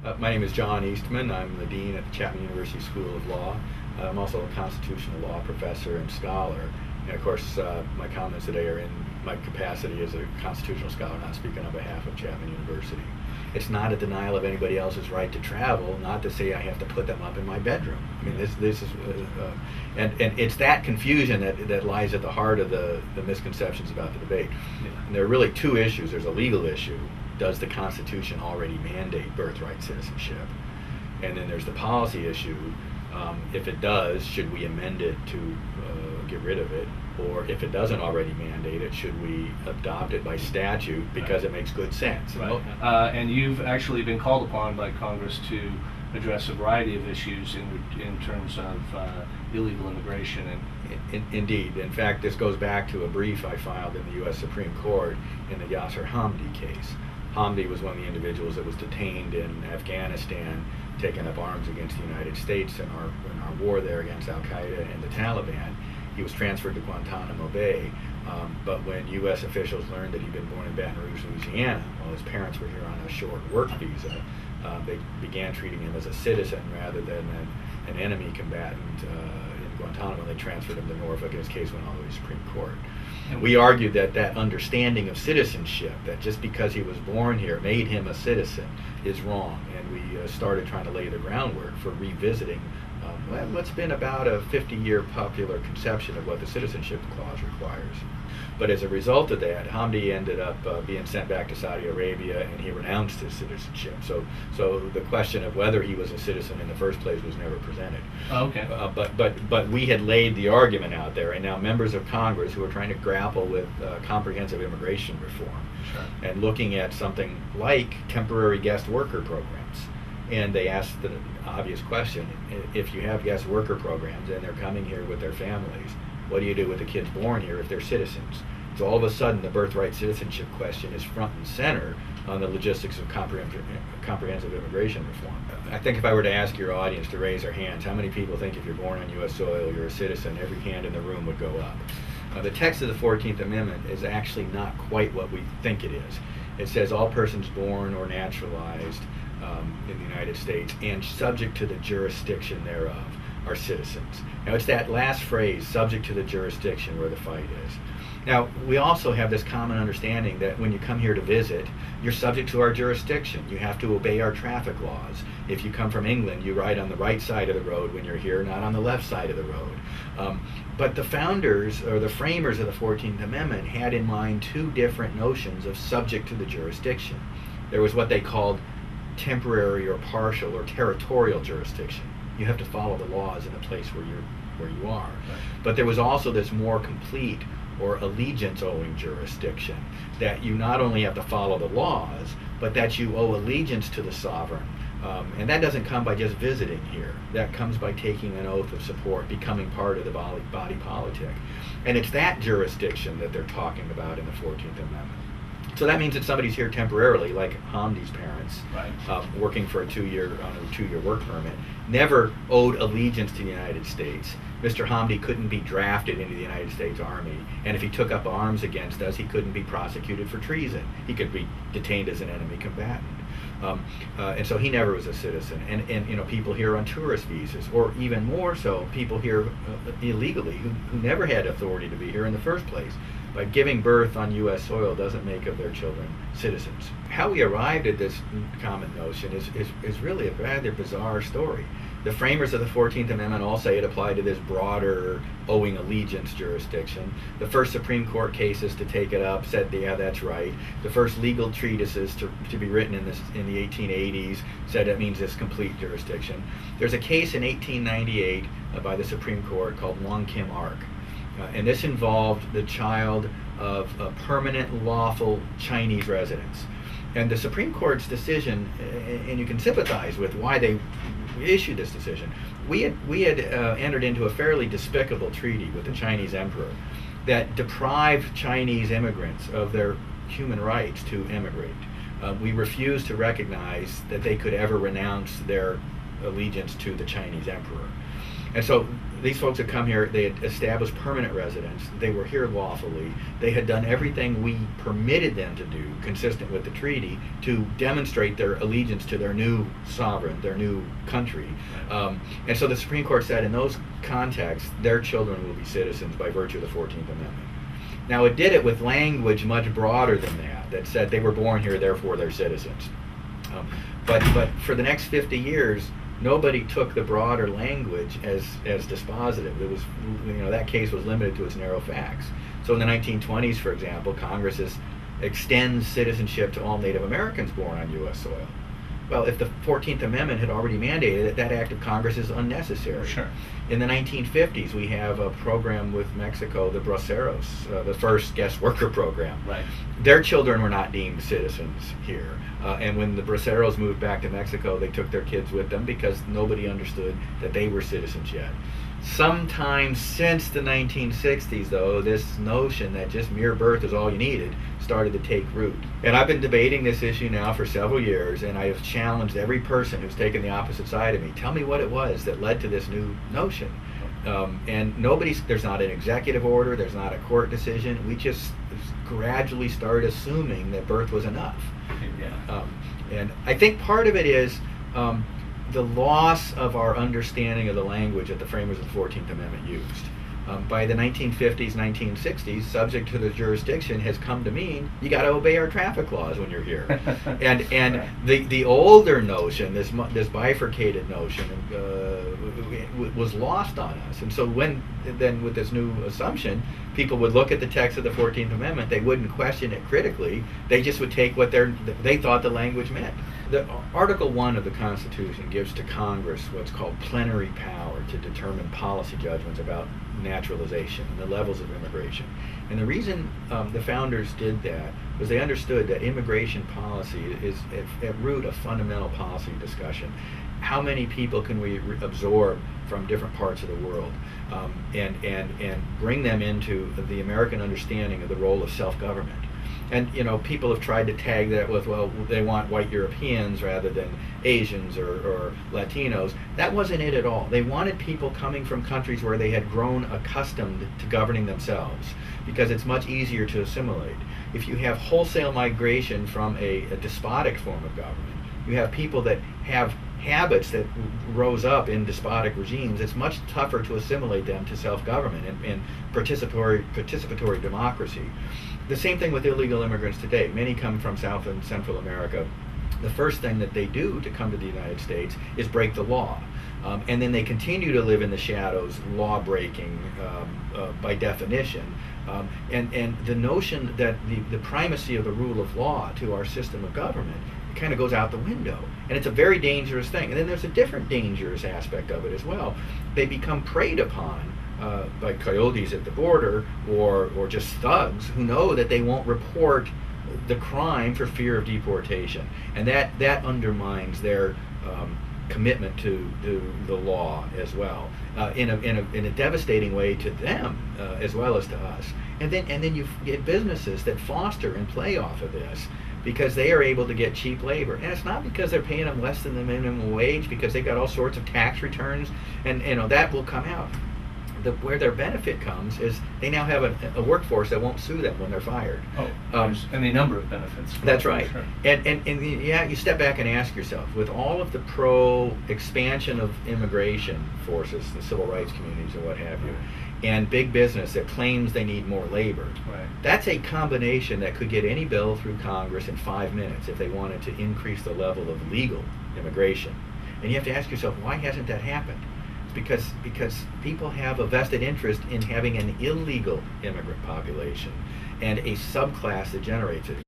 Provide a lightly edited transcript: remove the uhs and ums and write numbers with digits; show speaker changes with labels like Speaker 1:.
Speaker 1: My name is John Eastman. I'm the Dean at the Chapman University School of Law. I'm also a constitutional law professor and scholar. And of course, my comments today are in my capacity as a constitutional scholar, not speaking on behalf of Chapman University. It's not a denial of anybody else's right to travel, not to say I have to put them up in my bedroom. I mean, this is, and it's that confusion that lies at the heart of the misconceptions about the debate. Yeah. And there are really two issues. There's a legal issue. Does the Constitution already mandate birthright citizenship? And then there's the policy issue. If it does, should we amend it to get rid of it? Or if it doesn't already mandate it, should we adopt it by statute because it makes good sense?
Speaker 2: Right. And you've actually been called upon by Congress to address a variety of issues in terms of illegal immigration.
Speaker 1: Indeed. In fact, this goes back to a brief I filed in the U.S. Supreme Court in the Yasser Hamdi case. Hamdi was one of the individuals that was detained in Afghanistan, taking up arms against the United States in our war there against Al-Qaeda and the Taliban. He was transferred to Guantanamo Bay, but when U.S. officials learned that he'd been born in Baton Rouge, Louisiana, while his parents were here on a short work visa, they began treating him as a citizen rather than an enemy combatant in Guantanamo. They transferred him to Norfolk, and his case went all the way to the Supreme Court. And we argued that understanding of citizenship, that just because he was born here made him a citizen, is wrong. And we started trying to lay the groundwork for revisiting what's been about a 50-year popular conception of what the Citizenship Clause requires. But as a result of that, Hamdi ended up being sent back to Saudi Arabia, and he renounced his citizenship. So the question of whether he was a citizen in the first place was never presented.
Speaker 2: Oh, okay.
Speaker 1: But we had laid the argument out there, and now members of Congress who are trying to grapple with comprehensive immigration reform, sure, and looking at something like temporary guest worker programs. And they asked the obvious question, if you have guest worker programs and they're coming here with their families, what do you do with the kids born here if they're citizens? So all of a sudden the birthright citizenship question is front and center on the logistics of comprehensive immigration reform. I think if I were to ask your audience to raise their hands, how many people think if you're born on U.S. soil you're a citizen, every hand in the room would go up. The text of the 14th Amendment is actually not quite what we think it is. It says all persons born or naturalized in the United States and subject to the jurisdiction thereof are citizens. Now it's that last phrase, subject to the jurisdiction, where the fight is. Now we also have this common understanding that when you come here to visit, you're subject to our jurisdiction. You have to obey our traffic laws. If you come from England, you ride on the right side of the road when you're here, not on the left side of the road. But the founders, or the framers of the 14th Amendment, had in mind two different notions of subject to the jurisdiction. There was what they called temporary or partial or territorial jurisdiction. You have to follow the laws in the place where you are. Right. But there was also this more complete or allegiance-owing jurisdiction, that you not only have to follow the laws, but that you owe allegiance to the sovereign. And that doesn't come by just visiting here. That comes by taking an oath of support, becoming part of the body politic. And it's that jurisdiction that they're talking about in the 14th Amendment. So that means that somebody's here temporarily, like Hamdi's parents, right, working for on a two-year work permit, never owed allegiance to the United States. Mr. Hamdi couldn't be drafted into the United States Army, and if he took up arms against us, he couldn't be prosecuted for treason. He could be detained as an enemy combatant. And so he never was a citizen. And people here on tourist visas, or even more so, people here illegally who never had authority to be here in the first place. By giving birth on U.S. soil doesn't make of their children citizens. How we arrived at this common notion is really a rather bizarre story. The framers of the 14th Amendment all say it applied to this broader owing allegiance jurisdiction. The first Supreme Court cases to take it up said, yeah, that's right. The first legal treatises to be written in the 1880s said it means this complete jurisdiction. There's a case in 1898 by the Supreme Court called Wong Kim Ark. And this involved the child of a permanent lawful Chinese residents. And the Supreme Court's decision, and you can sympathize with why they issued this decision. We had entered into a fairly despicable treaty with the Chinese emperor that deprived Chinese immigrants of their human rights to immigrate. We refused to recognize that they could ever renounce their allegiance to the Chinese emperor. And so These folks had come here, they had established permanent residence, they were here lawfully, they had done everything we permitted them to do, consistent with the treaty, to demonstrate their allegiance to their new sovereign, their new country. And so the Supreme Court said in those contexts, their children will be citizens by virtue of the 14th Amendment. Now it did it with language much broader than that said they were born here, therefore they're citizens. But for the next 50 years, nobody took the broader language as dispositive. It was, that case was limited to its narrow facts. So in the 1920s, for example, Congress extends citizenship to all Native Americans born on U.S. soil. Well, if the 14th Amendment had already mandated it, that act of Congress is unnecessary.
Speaker 2: Sure.
Speaker 1: In the 1950s, we have a program with Mexico, the Braceros, the first guest worker program.
Speaker 2: Right.
Speaker 1: Their children were not deemed citizens here. And when the Braceros moved back to Mexico, they took their kids with them because nobody understood that they were citizens yet. Sometime since the 1960s, though, this notion that just mere birth is all you needed started to take root. And I've been debating this issue now for several years, and I have challenged every person who's taken the opposite side of me. Tell me what it was that led to this new notion. And there's not an executive order, there's not a court decision. We just gradually started assuming that birth was enough.
Speaker 2: Yeah.
Speaker 1: And I think part of it is the loss of our understanding of the language that the framers of the 14th Amendment used. By the 1950s, 1960s, subject to the jurisdiction has come to mean you got to obey our traffic laws when you're here. And
Speaker 2: Right.
Speaker 1: the older notion, this bifurcated notion, was lost on us. And so then with this new assumption, people would look at the text of the 14th Amendment, they wouldn't question it critically, they just would take what they thought the language meant. The Article 1 of the Constitution gives to Congress what's called plenary power to determine policy judgments about naturalization and the levels of immigration. And the reason the founders did that was they understood that immigration policy is at root a fundamental policy discussion. How many people can we absorb from different parts of the world and bring them into the American understanding of the role of self-government? And people have tried to tag that with, well, they want white Europeans rather than Asians or Latinos. That wasn't it at all. They wanted people coming from countries where they had grown accustomed to governing themselves, because it's much easier to assimilate. If you have wholesale migration from a despotic form of government, you have people that have habits that rose up in despotic regimes, it's much tougher to assimilate them to self-government and participatory democracy. The same thing with illegal immigrants today. Many come from South and Central America. The first thing that they do to come to the United States is break the law. And then they continue to live in the shadows, law-breaking by definition. And the notion that the primacy of the rule of law to our system of government kind of goes out the window. And it's a very dangerous thing. And then there's a different dangerous aspect of it as well. They become preyed upon by coyotes at the border or just thugs who know that they won't report the crime for fear of deportation. And that undermines their commitment to the law as well, in a devastating way to them as well as to us. And then you get businesses that foster and play off of this, because they are able to get cheap labor. And it's not because they're paying them less than the minimum wage, because they've got all sorts of tax returns, and that will come out. Where their benefit comes is they now have a workforce that won't sue them when they're fired.
Speaker 2: There's any number of benefits.
Speaker 1: That's right.
Speaker 2: Sure.
Speaker 1: And you step back and ask yourself, with all of the expansion of immigration forces, the civil rights communities and what have you, and big business that claims they need more labor,
Speaker 2: right,
Speaker 1: that's a combination that could get any bill through Congress in 5 minutes if they wanted to increase the level of legal immigration. And you have to ask yourself, why hasn't that happened? It's because people have a vested interest in having an illegal immigrant population and a subclass that generates it.